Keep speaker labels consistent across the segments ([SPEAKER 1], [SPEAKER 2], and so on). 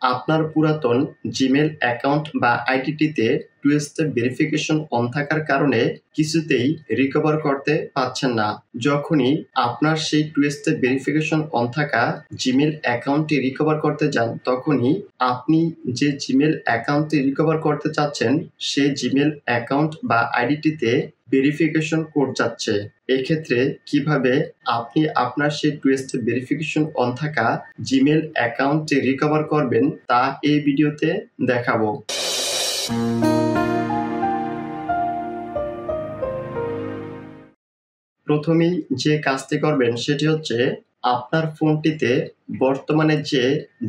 [SPEAKER 1] আপনার পুরাতন Gmail account বা আইডিটিতে টু স্টেপ ভেরিফিকেশন অন থাকার কারণে কিছুতেই রিকভার করতে পারছেন না। যখনই আপনার সেই টু স্টেপ ভেরিফিকেশন অন থাকা জিমেল অ্যাকাউন্টটি রিকভার করতে যান, তখনই আপনি যে জিমেল অ্যাকাউন্টটি রিকভার করতে চাচ্ছেন সেই জিমেল অ্যাকাউন্ট বা আইডিটিতে ভেরিফিকেশন কোড যাচ্ছে। এক্ষেত্রে কিভাবে আপনি আপনার সেই টু স্টেপ ভেরিফিকেশন অন থাকা জিমেল অ্যাকাউন্টটি রিকভার করবেন তা এই ভিডিওতে দেখাবো। প্রথমেই যে কাজটি করবেন সেটি হচ্ছে আপনার ফোনটিতে বর্তমানে যে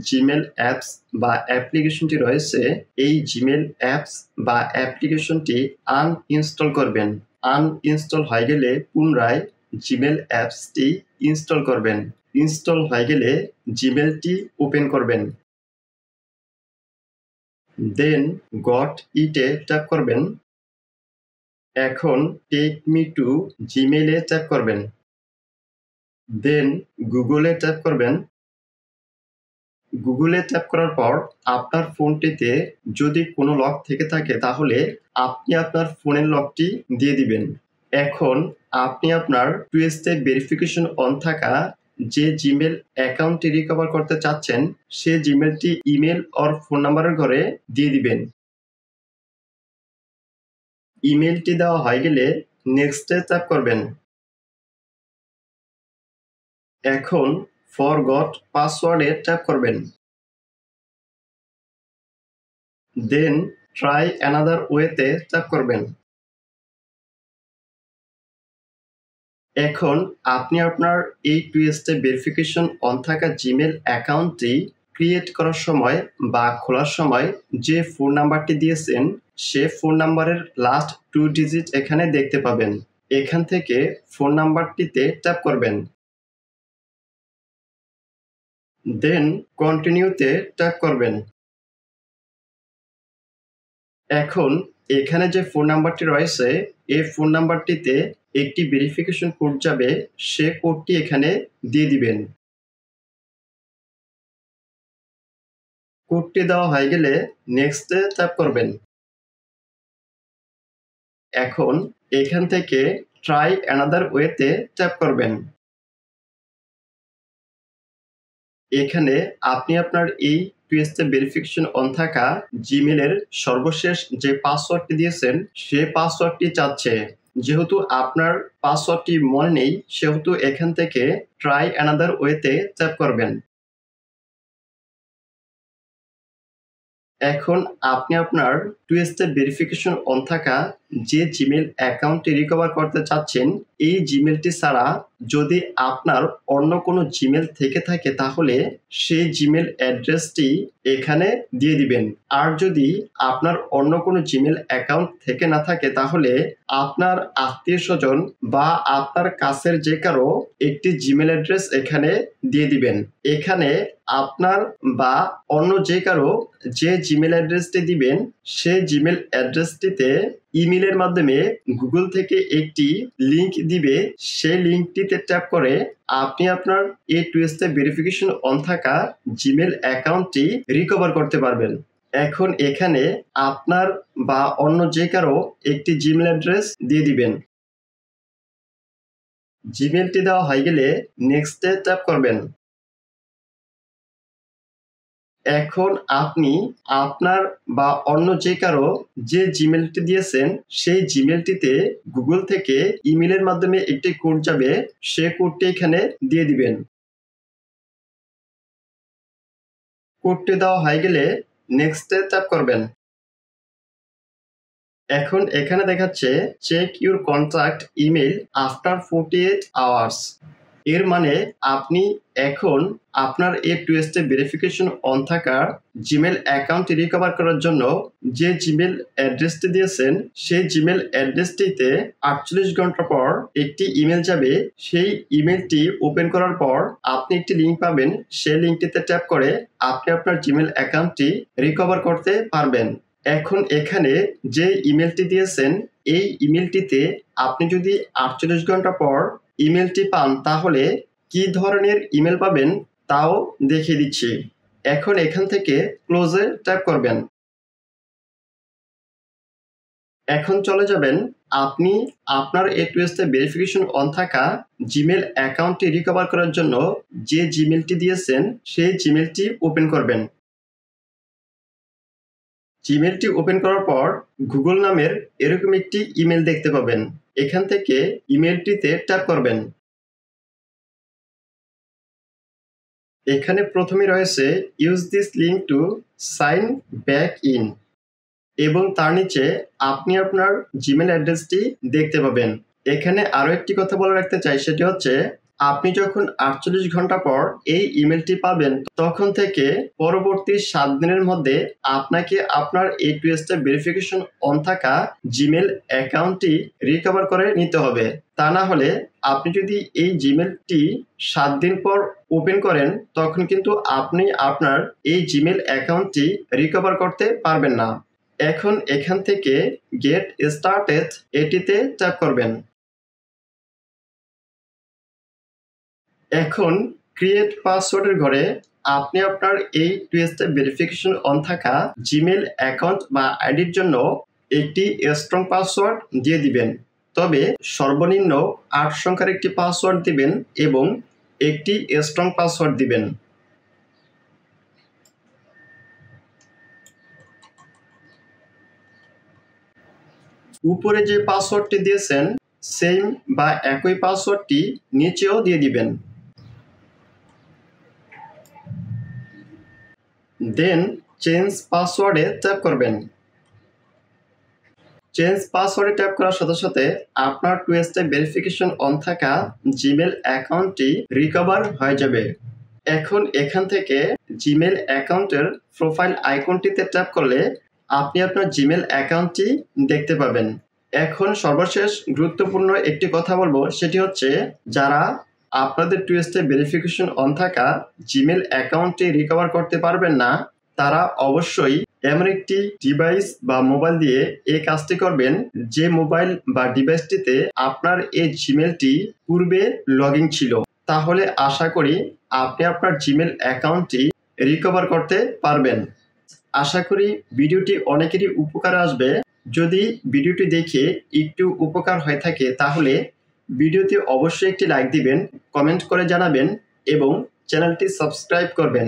[SPEAKER 1] জিমেল অ্যাপস বা অ্যাপ্লিকেশনটি রয়েছে এই জিমেল অ্যাপস বা অ্যাপ্লিকেশনটি আনইনস্টল করবেন। আনইনস্টল হয়ে গেলে পুনরায় জিমেল অ্যাপসটি ইনস্টল করবেন। ইনস্টল হয়ে গেলে জিমেলটি ওপেন করবেন। দেন গট ইটে ট্যাপ করবেন। এখন টেক মি টু জিমেইলে ট্যাপ করবেন। দেন গুগলে ট্যাপ করবেন। গুগলে ট্যাপ করার পর আপনার ফোনটিতে যদি কোনো লক থেকে থাকে তাহলে আপনি আপনার ফোনের লকটি দিয়ে দিবেন। এখন আপনি আপনার টু স্টেপ ভেরিফিকেশন অন থাকা যে জিমেল অ্যাকাউন্টটি রিকভার করতে চাচ্ছেন সে জিমেলটি ইমেল অর ফোন নাম্বারের ঘরে দিয়ে দিবেন। ইমেলটি দেওয়া হয়ে গেলে নেক্সটে ট্যাপ করবেন। এখন ফরগট পাসওয়ার্ডে ট্যাপ করবেন। দেন ট্রাই অ্যানাদার ওয়েতে ট্যাপ করবেন। এখন আপনি আপনার এই টু স্টেপ ভেরিফিকেশন অন থাকা জিমেল অ্যাকাউন্টটি ক্রিয়েট করার সময় বা খোলার সময় যে ফোন নাম্বারটি দিয়েছেন সে ফোন নাম্বারের লাস্ট 2 ডিজিট এখানে দেখতে পাবেন। এখান থেকে ফোন নাম্বারটিতে ট্যাপ করবেন। দেন কন্টিনিউতে ট্যাপ করবেন। এখন এখানে যে ফোন নাম্বারটি রয়েছে এই ফোন নাম্বারটিতে একটি ভেরিফিকেশন কোড যাবে, সে কোডটি এখানে দিয়ে দিবেন। কোডটি দেওয়া হয়ে গেলে নেক্সটে ট্যাপ করবেন। এখন এখান থেকে ট্রাই অ্যানাদার ওয়েতে ট্যাপ করবেন। এখানে আপনি আপনার এই টু স্টেপ ভেরিফিকেশন অন থাকা জিমেলের সর্বশেষ যে পাসওয়ার্ডটি দিয়েছেন সে পাসওয়ার্ডটি চাচ্ছে। যেহেতু আপনার পাসওয়ার্ডটি মনে নেই সেহেতু এখান থেকে ট্রাই অ্যানাদার ওয়েতে ট্যাপ করবেন। এখন আপনি আপনার টু স্টেপ ভেরিফিকেশন অন থাকা যে জিমেল অ্যাকাউন্টটি রিকভার করতে চাচ্ছেন এই জিমেলটি ছাড়া যদি আপনার অন্য কোনো জিমেল থেকে থাকে তাহলে সেই জিমেল অ্যাড্রেসটি এখানে দিয়ে দিবেন। আর যদি আপনার অন্য কোনো জিমেল অ্যাকাউন্ট থেকে না থাকে তাহলে আপনার আত্মীয়স্বজন বা আপনার কাছের যে কারো একটি জিমেল অ্যাড্রেস এখানে দিয়ে দিবেন। এখানে আপনার বা অন্য যে কারো যে জিমেল অ্যাড্রেসটি দিবেন সেই জিমেল অ্যাড্রেসটিতে ইমেলের মাধ্যমে গুগল থেকে একটি লিংক দিবে। সেই লিংকটিতে ট্যাপ করে আপনি আপনার এই টু স্টেপ ভেরিফিকেশন অন থাকা জিমেল অ্যাকাউন্টটি রিকভার করতে পারবেন। এখন এখানে আপনার বা অন্য যে কারো একটি জিমেল অ্যাড্রেস দিয়ে দিবেন। জিমেলটি দেওয়া হয়ে গেলে নেক্সটে ট্যাপ করবেন। এখন আপনি আপনার বা অন্য যে কারো যে জিমেলটি দিয়েছেন সেই জিমেলটিতে গুগল থেকে ইমেলের মাধ্যমে একটি কোড যাবে, সে কোডটি এখানে দিয়ে দিবেন। কোডটি দেওয়া হয়ে গেলে নেক্সটে ট্যাপ করবেন। এখন এখানে দেখাচ্ছে check your contact email after 48 hours. এর মানে আপনি এখন আপনার এই টু স্টেপ ভেরিফিকেশন অন থাকা জিমেল অ্যাকাউন্টটি রিকভার করার জন্য যে জিমেল অ্যাড্রেসটি দিয়েছেন সেই জিমেল অ্যাড্রেসটিতে 48 ঘন্টা পর একটি ইমেল যাবে। সেই ইমেলটি ওপেন করার পর আপনি একটি লিঙ্ক পাবেন, সেই লিঙ্কটিতে ট্যাপ করে আপনি আপনার জিমেল অ্যাকাউন্টটি রিকভার করতে পারবেন। এখন এখানে যে ইমেলটি দিয়েছেন এই ইমেলটিতে আপনি যদি 48 ঘন্টা পর ইমেলটি পান তাহলে কি ধরনের ইমেল পাবেন তাও দেখিয়ে দিচ্ছি। এখন এখান থেকে ক্লোজে ট্যাপ করবেন। এখন চলে যাবেন আপনি আপনার এই 2 স্টেপ ভেরিফিকেশন অন থাকা জিমেল অ্যাকাউন্টটি রিকভার করার জন্য যে জিমেলটি দিয়েছেন সেই জিমেলটি ওপেন করবেন। জিমেলটি ওপেন করার পর গুগল নামের এরকম একটি ইমেল দেখতে পাবেন। এখান থেকে ইমেলটিতে ট্যাপ করবেন। এখানে প্রথমে রয়েছে use this link to sign back in এবং তার নিচে আপনি আপনার জিমেল অ্যাড্রেসটি দেখতে পাবেন। এখানে আরও একটি কথা বলে রাখতে চাই, সেটি হচ্ছে আপনি যখন 48 ঘন্টা পর এই ইমেলটি পাবেন তখন থেকে পরবর্তী 7 দিনের মধ্যে আপনাকে আপনার এই 2 স্টেপ ভেরিফিকেশন অন থাকা জিমেল অ্যাকাউন্টটি রিকভার করে নিতে হবে। তা না হলে আপনি যদি এই জিমেলটি 7 দিন পর ওপেন করেন তখন কিন্তু আপনি আপনার এই জিমেল অ্যাকাউন্টটি রিকভার করতে পারবেন না। এখন এখান থেকে গেট স্টার্টেড এটিতে ট্যাপ করবেন। এখন ক্রিয়েট পাসওয়ার্ডের ঘরে আপনি আপনার এই 2 স্টেপ ভেরিফিকেশন অন থাকা জিমেল অ্যাকাউন্ট বা আইডির জন্য একটি স্ট্রং পাসওয়ার্ড দিয়ে দিবেন। তবে সর্বনিম্ন 8 সংখ্যার একটি পাসওয়ার্ড দিবেন এবং একটি স্ট্রং পাসওয়ার্ড দিবেন। উপরে যে পাসওয়ার্ডটি দিয়েছেন সেম বা একই পাসওয়ার্ডটি নিচেও দিয়ে দিবেন। দেন চেঞ্জ পাসওয়ার্ডে ট্যাপ করবেন। চেঞ্জ পাসওয়ার্ডে ট্যাপ করার সাথে সাথে আপনার 2 স্টেপ ভেরিফিকেশন অন থাকা জিমেল অ্যাকাউন্টটি রিকভার হয়ে যাবে। এখন এখান থেকে জিমেল অ্যাকাউন্টের প্রোফাইল আইকনটিতে ট্যাপ করলে আপনি আপনার জিমেল অ্যাকাউন্টটি দেখতে পাবেন। এখন সর্বশেষ গুরুত্বপূর্ণ একটি কথা বলবো, সেটি হচ্ছে যারা আপনাদের 2 স্টেপ ভেরিফিকেশন অন থাকা জিমেল অ্যাকাউন্টটি রিকভার করতে পারবেন না তারা অবশ্যই এমন একটি ডিভাইস বা মোবাইল দিয়ে এই কাজটি করবেন যে মোবাইল বা ডিভাইসটিতে আপনার এই জিমেলটি পূর্বে লগইন ছিল। তাহলে আশা করি আপনি আপনার জিমেল অ্যাকাউন্টটি রিকভার করতে পারবেন। আশা করি ভিডিওটি অনেকেরই উপকারে আসবে। যদি ভিডিওটি দেখে একটু উপকার হয়ে থাকে তাহলে ভিডিওতে অবশ্যই একটি লাইক দিবেন, কমেন্ট করে জানাবেন এবং চ্যানেলটি সাবস্ক্রাইব করবেন।